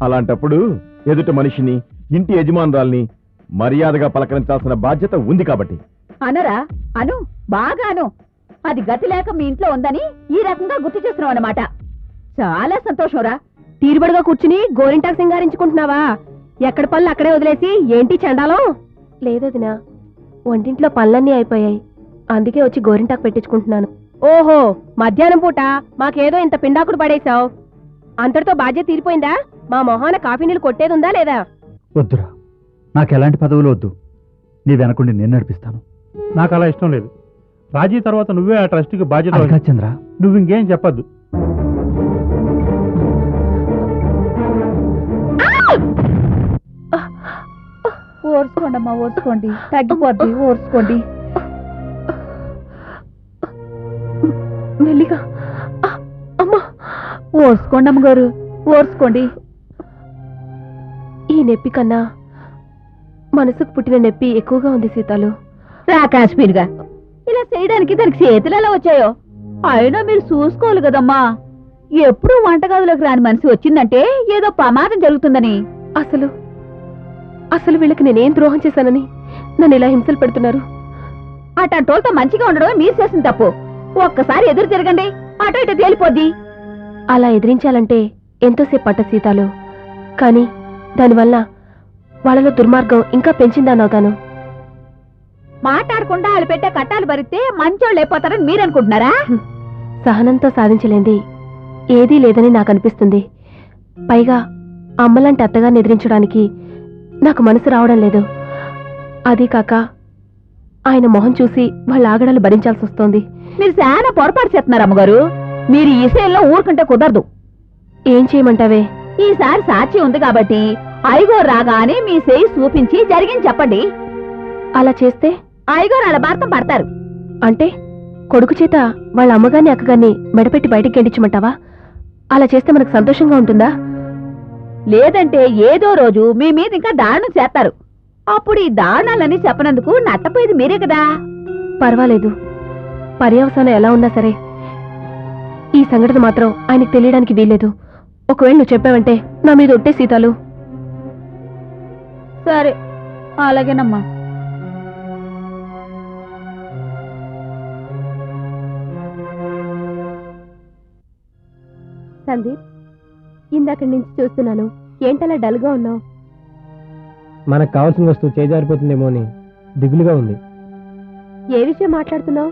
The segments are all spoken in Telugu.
అలాంటప్పుడు ఎదుట మనిషిని, ఇంటి యజమానురాల్ని మర్యాదగా పలకరించాల్సిన బాధ్యత ఉంది కాబట్టి. అనరా అను, బాగాను. అది గతి లేక మీ ఇంట్లో ఉందని ఈ రకంగా గుర్తు చేస్తున్నావు అన్నమాట. చాలా సంతోషంరా. తీరుబడిగా కూర్చుని గోరింటాకు సింగారించుకుంటున్నావా? ఎక్కడ పనులు అక్కడే వదిలేసి ఏంటి చండాలం? లేదొదినా, వంటింట్లో పనులన్నీ అయిపోయాయి, అందుకే వచ్చి గోరింటాకు పెట్టించుకుంటున్నాను. ఓహో, మధ్యాహ్నం పూట మాకేదో ఇంత పిండాకుడు పడేశావు, అంతటితో బాధ్యత తీరిపోయిందా? మా మొహాన కాఫీ నీళ్ళు కొట్టేదుందా లేదా? వద్దురా, నాకు ఎలాంటి పదవులు వద్దు. నీ వెనకుండి నేను నడిపిస్తాను. నాకు అలా ఇష్టం లేదు. రాజీ తర్వాత నువ్వే ఆ ట్రస్ట్కి బాధ్యత. చంద్ర, నువ్వు ఇంకేం చెప్పద్దు. ఓర్చుకోండమ్మా, ఓర్చుకోండి, తగ్గిపోద్ది, ఓర్చుకోండి. మెల్లిగా. అమ్మా, ఓర్చుకోండి అమ్మగారు, ఓర్చుకోండి. ఈ నొప్పి కన్నా మనసుకు పుట్టిన నొప్పి ఎక్కువగా ఉంది సీతాలు. రా కాశ్మీర్గా, ఇలా చేయడానికి దానికి చేతులు ఎలా వచ్చాయో? అయినా మీరు చూసుకోవాలి కదమ్మా. ఎప్పుడు వంటగదిలోకి రాని మనిషి వచ్చిందంటే ఏదో ప్రమాదం జరుగుతుందని. అసలు అసలు వీళ్ళకి నేనేం ద్రోహం చేశానని నన్ను ఇలా హింసలు పెడుతున్నారు? అటంటోళ్ళతో మంచిగా ఉండడమే మీరు చేసిన తప్పు. ఒక్కసారి ఎదురు తిరగండి, అటో ఇటో తేలిపోద్ది. అలా ఎదిరించాలంటే ఎంతోసేపు పట్ట సీతాలు, కానీ దానివల్ల వాళ్ళలో దుర్మార్గం ఇంకా పెంచిందానవుతాను. మాట్లాడకుండా వాళ్ళు పెట్టే కట్టాలు భరిస్తే మంచోళ్ళు అయిపోతారని మీరనుకుంటున్నారా? సహనంతో సాధించలేంది ఏదీ లేదని నాకు అనిపిస్తుంది. పైగా అమ్మలాంటి అత్తగా ఎదిరించడానికి నాకు మనసు రావడం లేదు. అదీ కాక ఆయన మొహం చూసి వాళ్ళ ఆగడాలు భరించాల్సి వస్తోంది. మీరు చాలా పొరపాటు చేస్తున్నారు అమ్మగారు. మీరు ఈ విషయంలో ఊరుకుంటే కుదరదు. ఏం చేయమంటావే? ఈసారి సాక్షి ఉంది కాబట్టి ఐగోరు రాగానే మీ చేయి చూపించి జరిగింది చెప్పండి. అలా చేస్తే ఐగోరు వాళ్ళ భర్త పడతారు. అంటే కొడుకు చేత వాళ్ళ అమ్మగారిని అక్కగారిని మెడపెట్టి బయటికి గెండించమంటావా? అలా చేస్తే మనకు సంతోషంగా ఉంటుందా? లేదంటే ఏదో రోజు మీ మీద ఇంకా దారుణం చేస్తారు. అప్పుడు ఈ దారుణాలని చెప్పనందుకు నట్టపోయేది మీరే కదా. పర్వాలేదు, పర్యవసానం ఎలా ఉన్నా సరే ఈ సంఘటన మాత్రం ఆయనకు తెలియడానికి వీల్లేదు. ఒకవేళ నువ్వు చెప్పావంటే నా మీద ఒట్టే సీతాలు. సరే, అలాగేనమ్మా. సందీప్, ఇందాక నుంచి చూస్తున్నాను, ఏంటలా డల్గా ఉన్నావు? మనకు కావాల్సిన వస్తువు చేజారిపోతుందేమో అని దిగులుగా ఉంది. ఏ విషయం మాట్లాడుతున్నావు?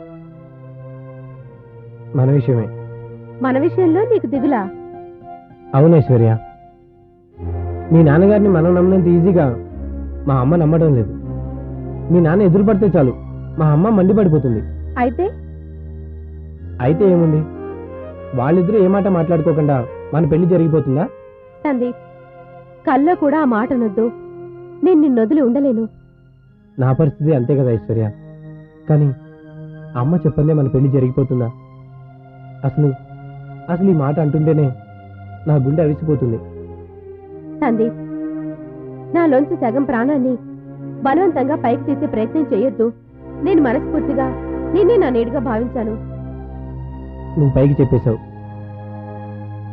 మన విషయమే. మన విషయంలో నీకు దిగులా? అవును ఐశ్వర్య, మీ నాన్నగారిని మనం నమ్మినంత ఈజీగా మా అమ్మ నమ్మడం లేదు. మీ నాన్న ఎదురు పడితే చాలు మా అమ్మ మండిపడిపోతుంది. అయితే ఏముంది, వాళ్ళిద్దరూ ఏ మాట మాట్లాడుకోకుండా మన పెళ్లి జరిగిపోతుందా? సందీప్, కల్లో కూడా ఆ మాట అనొద్దు. నేను నిన్నొదిలి ఉండలేను. నా పరిస్థితి అంతే కదా ఐశ్వర్య. కానీ అమ్మ చెప్పందే మన పెళ్లి జరిగిపోతుందా? అసలు అసలు ఈ మాట అంటుంటేనే నా గుండె అవిసిపోతుంది. సందీప్, నాలోంచి సగం ప్రాణాన్ని బలవంతంగా పైకి తీసే ప్రయత్నం చేయొద్దు. నేను మనస్ఫూర్తిగా నిన్నే నా నీడుగా భావించాను. నువ్వు పైకి చెప్పేశావు,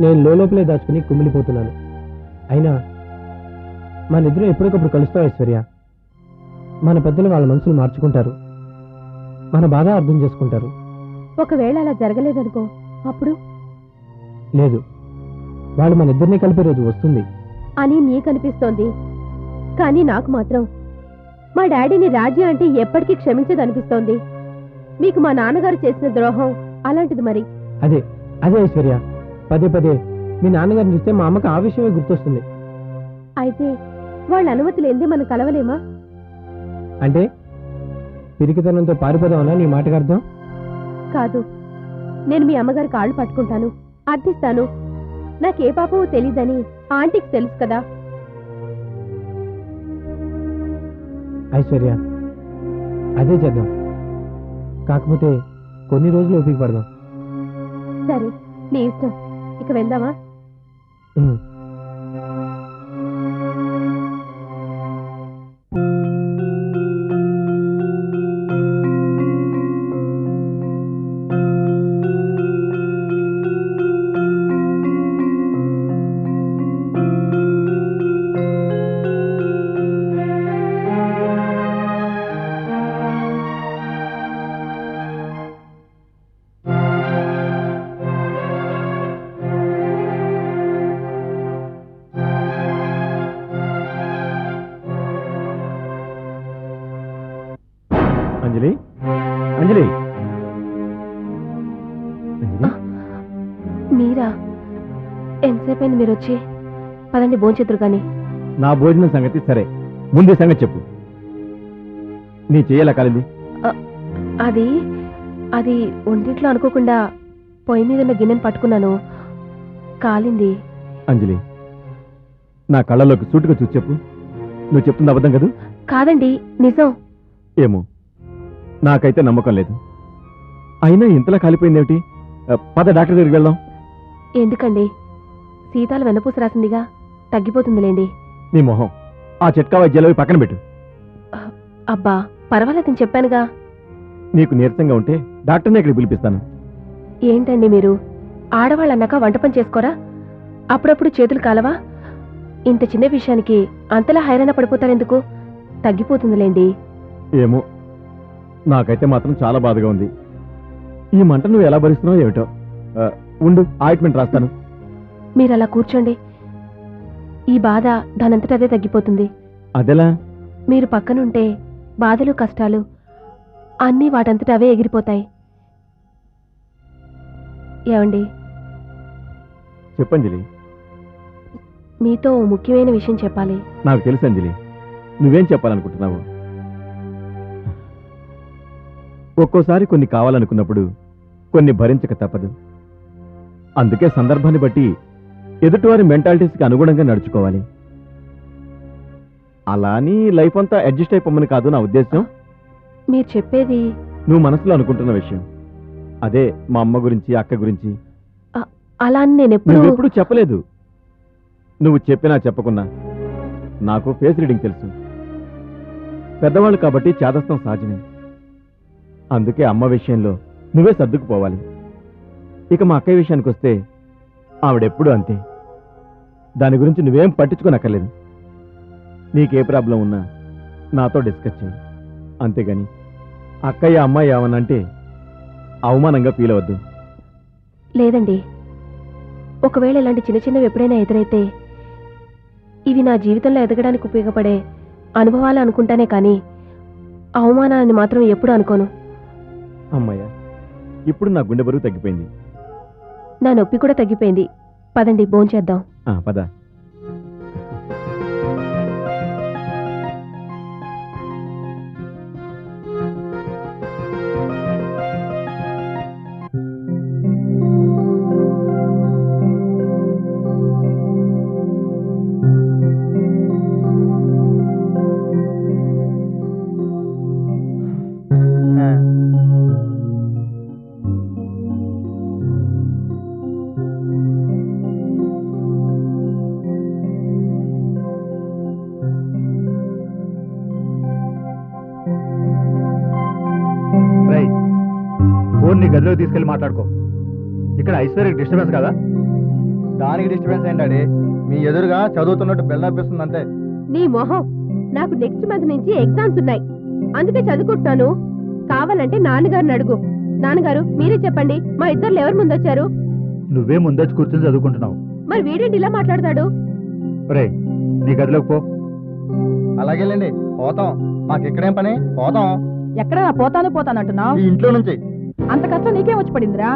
నేను లోపలే దాచుకుని కుమిలిపోతున్నాను. అయినా మన ఇద్దరు ఎప్పటికప్పుడు కలుస్తావు ఐశ్వర్య. మన పెద్దలు వాళ్ళ మనసులు మార్చుకుంటారు, మన బాధ అర్థం చేసుకుంటారు. ఒకవేళ అలా జరగలేదనుకో, అప్పుడు? లేదు, వాళ్ళు మన ఇద్దరిని కలిపే రోజు వస్తుంది అని నీకనిపిస్తోంది. కానీ నాకు మాత్రం మా డాడీని రాజీ అంటే ఎప్పటికీ క్షమించదనిపిస్తోంది. మీకు మా నాన్నగారు చేసిన ద్రోహం అలాంటిది మరి. అదే అదే ఐశ్వర్య, పదే పదే మీ నాన్నగారిని చూస్తే మా అమ్మకి ఆ విషయమే గుర్తొస్తుంది. అయితే వాళ్ళ అనుమతి లేనిదే మనం కలవలేమా? అంటే పిరికితనంతో పారిపోదామన్నా నీ మాటకు అర్థం? కాదు, నేను మీ అమ్మగారి కాళ్ళు పట్టుకుంటాను, అర్థిస్తాను. నాకే పాపమో తెలీదని ఆంటీకి తెలుసు కదా. ఐశ్వర్య, అదే చేద్దాం. కాకపోతే కొన్ని రోజులు ఓపిక పడదాం. సరే, నీ ఇష్టం. ఇక వెళ్దామా? అంజలి అంజలి అంజలి మీరా? ఎంతసేపైంది మీరు వచ్చి? పదండి భోంచెదురు గాని. నా భోజనం సంగతి సరే, ముందు ఈ సంగతి చెప్పు. నీ చెయ్యేలా కాలింది? అది అది ఒంటింట్లో అనుకోకుండా పొయ్యి మీద ఉన్న గిన్నెను పట్టుకున్నాను, కాలింది. అంజలి, నా కళ్ళలోకి సూటుగా చూసి చెప్పు. నువ్వు చెప్తుంది అబద్ధం కదా? కాదండి, నిజం. ఏమో, నాకైతే నమ్మకం లేదు. అయినా ఇంతలా కాలిపోయిందేమిటి? పద డాక్టర్ దగ్గరికి వెళ్దాం. ఎందుకండి? సీతాలు వెన్నపూస రాసిందిగా, తగ్గిపోతుందిలేండి. నీ మొహం, ఆ చిట్కా వైద్యాలు పక్కన పెట్టు. అబ్బా పర్వాలేదని చెప్పానుగా. నీకు నీరసంగా ఉంటే డాక్టర్ని ఇక్కడికి పిలిపిస్తాను. ఏంటండి మీరు? ఆడవాళ్ళన్నాక వంట పని చేసుకోరా? అప్పుడప్పుడు చేతులు కాలవా? ఇంత చిన్న విషయానికి అంతలా హైరాణ పడిపోతారెందుకు? తగ్గిపోతుందిలేండి. ఏమో, నాకైతే మాత్రం చాలా బాధగా ఉంది. ఈ మంట నువ్వు ఎలా భరిస్తున్నావు ఏమిటో. ఉండు, ఆయింట్మెంట్ రాస్తాను. మీరలా కూర్చోండి, ఈ బాధ దానంతట అదే తగ్గిపోతుంది. అదెలా? మీరు పక్కనుంటే బాధలు కష్టాలు అన్నీ వాటంతట అవే ఎగిరిపోతాయి. ఏమండి, చెప్పంజలి. మీతో ఓ ముఖ్యమైన విషయం చెప్పాలి. నాకు తెలుసు అంజలి, నువ్వేం చెప్పాలనుకుంటున్నావు. ఒక్కోసారి కొన్ని కావాలనుకున్నప్పుడు కొన్ని భరించక తప్పదు. అందుకే సందర్భాన్ని బట్టి ఎదుటివారి మెంటాలిటీస్కి అనుగుణంగా నడుచుకోవాలి. అలా అని లైఫ్ అంతా అడ్జస్ట్ అయిపోమని కాదు నా ఉద్దేశం. మీరు చెప్పేది నువ్వు మనసులో అనుకుంటున్న విషయం అదే. మా అమ్మ గురించి, అక్క గురించి అలా అని నేనెప్పుడు నువ్వెప్పుడు చెప్పలేదు. నువ్వు చెప్పినా చెప్పకున్నా నాకు ఫేస్ రీడింగ్ తెలుసు. పెద్దవాళ్ళు కాబట్టి చేదస్తం సహజమే. అందుకే అమ్మ విషయంలో నువ్వే సర్దుకుపోవాలి. ఇక మా అక్కయ్య విషయానికి వస్తే ఆవిడెప్పుడు అంతే. దాని గురించి నువ్వేం పట్టించుకోనక్కర్లేదు. నీకే ప్రాబ్లం ఉన్నా నాతో డిస్కస్ చేయి, అంతేగాని అక్కయ్య అమ్మాయి ఏమనంటే అవమానంగా ఫీల్ అవద్దు. లేదండి, ఒకవేళ ఇలాంటి చిన్న చిన్నవి ఎప్పుడైనా ఎదురైతే ఇవి నా జీవితంలో ఎదగడానికి ఉపయోగపడే అనుభవాలు అనుకుంటానే కానీ అవమానాన్ని మాత్రం ఎప్పుడు అనుకోను. అమ్మయ్య, ఇప్పుడు నా గుండె బరువు తగ్గిపోయింది. నా నొప్పి కూడా తగ్గిపోయింది. పదండి భోంచేద్దాం. పద. ఫోన్ నీ గదిలోకి తీసుకెళ్లి మాట్లాడుకో. ఇక్కడ ఐశ్వర్యకి డిస్టర్బెన్స్ కదా? దానికి డిస్టర్బెన్స్ ఏంటండి? మీ ఎదురుగా చదువుతున్నట్టు బెల్లపిస్తుంది అంతే. నీ మొహం, నాకు నెక్స్ట్ మంత్ నుంచి ఎగ్జామ్స్ ఉన్నాయి, అందుకే చదువుకుంటున్నాను. కావాలంటే నాన్నగారిని అడుగు. నాన్నగారు మీరే చెప్పండి, మా ఇద్దరు ఎవరు ముందొచ్చారు? నువ్వే ముందొచ్చి కూర్చొని చదువుకుంటున్నావు. మరి వీడేంటి ఇలా మాట్లాడతాడు? రేయ్, నీ గదిలోకి పో. అలాగేలేండి, పోతాం. మాకు ఇక్కడేం పని? పోతాం. ఎక్కడైనా పోతానంటున్నావు? ఈ ఇంట్లో నుంచి. అంత కష్టం నీకేం వచ్చి పడిందిరా?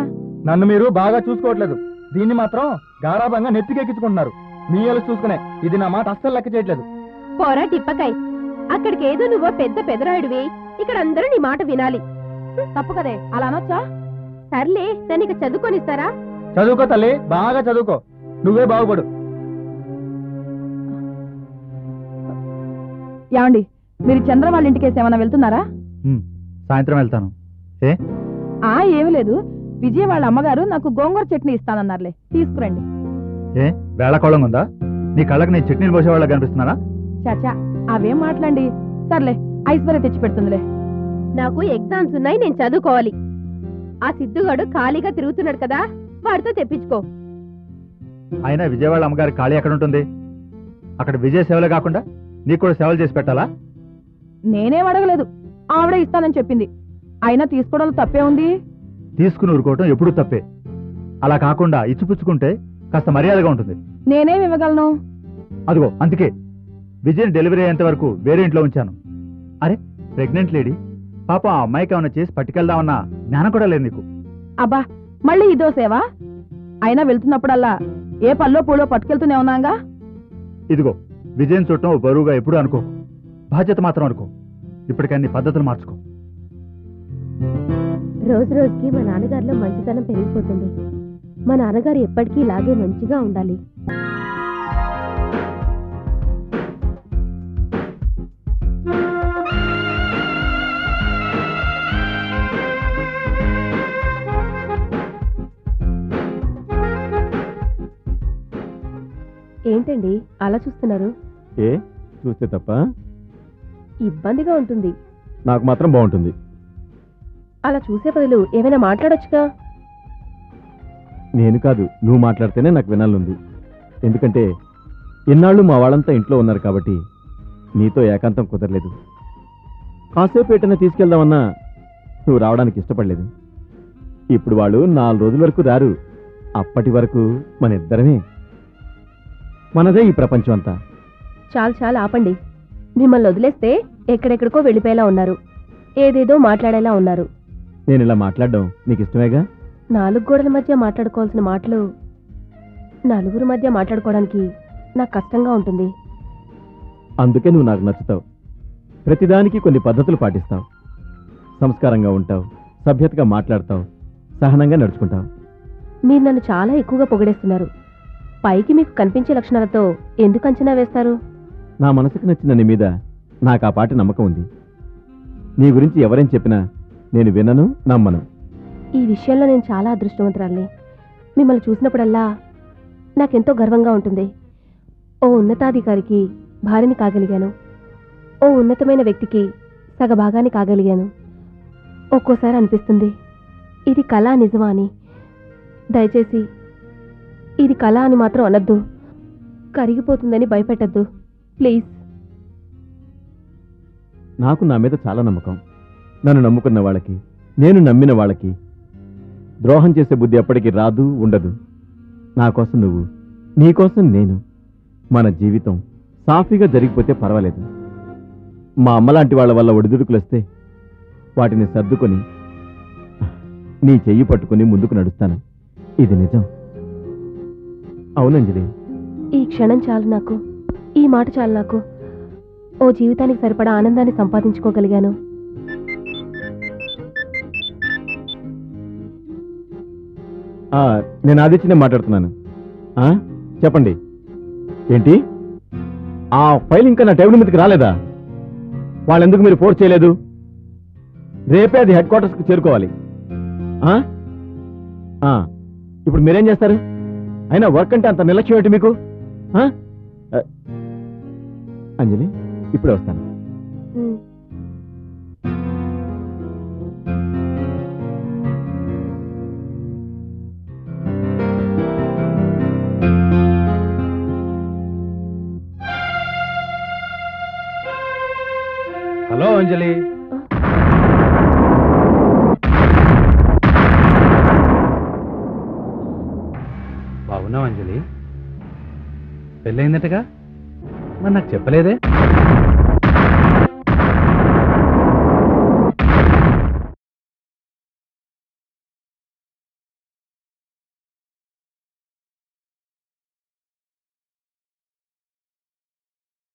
నన్ను మీరు బాగా చూసుకోవట్లేదు. దీన్ని మాత్రం గారాభంగా నెత్తికెక్కించుకుంటున్నారు. మీ వాళ్ళు చూసుకునే ఇది నా మాట అస్సలు లెక్క చేయట్లేదు. పోరా టిప్పకాయ్, అక్కడికి ఏదో నువ్వు పెద్ద పెదరాయుడివి, ఇక్కడ అందరూ నీ మాట వినాలి. తప్పు కదే, అలా అనొచ్చా? సర్లే, నన్ను ఇక చదువుకొనిస్తారా? చదువుకో తల్లి, బాగా చదువుకో. నువ్వే బాగుపడు. ఏమండి, మీరు చంద్ర వాళ్ళ ఇంటికేసి ఏమైనా వెళ్తున్నారా? సాయంత్రం వెళ్తాను. ఏమీ లేదు, విజయ వాళ్ళ అమ్మగారు నాకు గోంగూర చట్నీ ఇస్తానన్నారులే, తీసుకురండి. వేళకోళం ఉందా? నీ కళ్ళకి నేను చట్నీలు పోసేవాళ్ళ కనిపిస్తున్నానా? చాచా, అవేం మాట్లాడండి. సర్లే, ఐశ్వర్య తెచ్చి పెడుతుందిలే. నాకు ఎగ్జామ్స్ ఉన్నాయి, నేను చదువుకోవాలి. ఆ సిద్ధుగాడు ఖాళీగా తిరుగుతున్నాడు కదా, వాడితో తెప్పించుకో. అయినా విజయవాడ అమ్మగారి ఖాళీ ఎక్కడ ఉంటుంది? అక్కడ విజయ సేవలే కాకుండా నీకు కూడా సేవలు చేసి పెట్టాలా? నేనేం అడగలేదు, ఆవిడే ఇస్తానని చెప్పింది. అయినా తీసుకోవడంలో తప్పే ఉంది. తీసుకుని ఊరుకోవటం ఎప్పుడూ తప్పే. అలా కాకుండా ఇచ్చిపుచ్చుకుంటే కాస్త మర్యాదగా ఉంటుంది. నేనేం ఇవ్వగలను? అదిగో అందుకే విజయ్ డెలివరీ అయ్యేంత వరకు వేరే ఇంట్లో ఉంచాను. అరే, ప్రెగ్నెంట్ లేడీ, పాపం ఆ అమ్మాయికి ఏమైనా చేసి పట్టుకెళ్దామన్నా జ్ఞానం కూడా లేదు నీకు. అబ్బా మళ్ళీ ఇదో సేవా? అయినా వెళ్తున్నప్పుడల్లా ఏ పల్లో పూలో పట్టుకెళ్తూనే ఉన్నాగా. ఇదిగో విజయం చూడటం ఓ బరువుగా ఎప్పుడు అనుకో, బాధ్యత మాత్రం అనుకో. ఇప్పటికన్నీ పద్ధతులు మార్చుకో. రోజు రోజుకి మా నాన్నగారిలో మంచితనం పెరిగిపోతుంది. మా నాన్నగారు ఎప్పటికీ ఇలాగే మంచిగా ఉండాలి. ఏంటండి అలా చూస్తున్నారు? ఏ చూస్తే తప్ప? ఇబ్బందిగా ఉంటుంది. నాకు మాత్రం బాగుంటుంది. అలా చూసే బదులు ఏమైనా మాట్లాడొచ్చుగా. నేను కాదు, నువ్వు మాట్లాడితేనే నాకు వినాలనుంది. ఎందుకంటే ఇన్నాళ్ళు మా వాళ్ళంతా ఇంట్లో ఉన్నారు కాబట్టి నీతో ఏకాంతం కుదరలేదు. కాసేపు ఎటైనా తీసుకెళ్దామన్నా నువ్వు రావడానికి ఇష్టపడలేదు. ఇప్పుడు వాళ్ళు 4 రోజుల వరకు రారు. అప్పటి వరకు మన ఇద్దరమే, మనదే ఈ ప్రపంచం అంతా. చాలు చాలు ఆపండి. మిమ్మల్ని వదిలేస్తే ఎక్కడెక్కడికో వెళ్ళిపోయేలా ఉన్నారు, ఏదేదో మాట్లాడేలా ఉన్నారు. నేను ఇలా మాట్లాడడం నీకు ఇష్టమేగా? 4 గోడల మధ్య మాట్లాడుకోవాల్సిన మాటలు నలుగురు మధ్య మాట్లాడుకోవడానికి నాకు కష్టంగా ఉంటుంది. అందుకే నువ్వు నాకు నచ్చుతావు. ప్రతిదానికి కొన్ని పద్ధతులు పాటిస్తావు. సంస్కారంగా ఉంటావు, సభ్యతగా మాట్లాడతావు, సహనంగా నడుచుకుంటావు. మీరు నన్ను చాలా ఎక్కువగా పొగిడేస్తున్నారు. పైకి మీకు కనిపించే లక్షణాలతో ఎందుకు అంచనా వేస్తారు? నా మనసుకు నచ్చిన నీ మీద నాకు ఆ పాటి నమ్మకం ఉంది. నీ గురించి ఎవరేం చెప్పినా నేను వినను, నమ్మను. ఈ విషయంలో నేను చాలా అదృష్టవంతురాల్ని. మిమ్మల్ని చూసినప్పుడల్లా నాకెంతో గర్వంగా ఉంటుంది. ఓ ఉన్నతాధికారికి భార్యని కాగలిగాను. ఓ ఉన్నతమైన వ్యక్తికి సగభాగాన్ని కాగలిగాను. ఒక్కోసారి అనిపిస్తుంది ఇది కళ నిజమా అని. దయచేసి ఇది కళ అని మాత్రం అనొద్దు. కరిగిపోతుందని భయపెట్టద్దు ప్లీజ్. నాకు నా మీద చాలా నమ్మకం. నన్ను నమ్ముకున్న వాళ్ళకి, నేను నమ్మిన వాళ్ళకి ద్రోహం చేసే బుద్ధి ఎప్పటికీ రాదు, ఉండదు. నా కోసం నువ్వు, నీ కోసం నేను. మన జీవితం సాఫీగా జరిగిపోతే పర్వాలేదు. మా అమ్మలాంటి వాళ్ళ వల్ల ఒడిదుడుకులు వస్తే వాటిని సర్దుకొని నీ చెయ్యి పట్టుకుని ముందుకు నడుస్తాను. ఇది నిజం. అవునంజలి. ఈ క్షణం చాలు నాకు, ఈ మాట చాలు నాకు. ఓ జీవితానికి సరిపడా ఆనందాన్ని సంపాదించుకోగలిగాను. నేను ఆదిత్యనే మాట్లాడుతున్నాను. చెప్పండి. ఏంటి, ఆ ఫైల్ ఇంకా నా టేబుల్ మీదకి రాలేదా? వాళ్ళెందుకు మీరు ఫోర్స్ చేయలేదు? రేపే అది హెడ్ క్వార్టర్స్కి చేరుకోవాలి. ఇప్పుడు మీరేం చేస్తారు? అయినా వర్క్ అంటే అంత నిర్లక్ష్యం ఏంటి మీకు? అంజలి, ఇప్పుడే వస్తాను. హలో అంజలి. బాగున్నావు అంజలి? పెళ్ళయిందటగా? మరి నాకు చెప్పలేదే?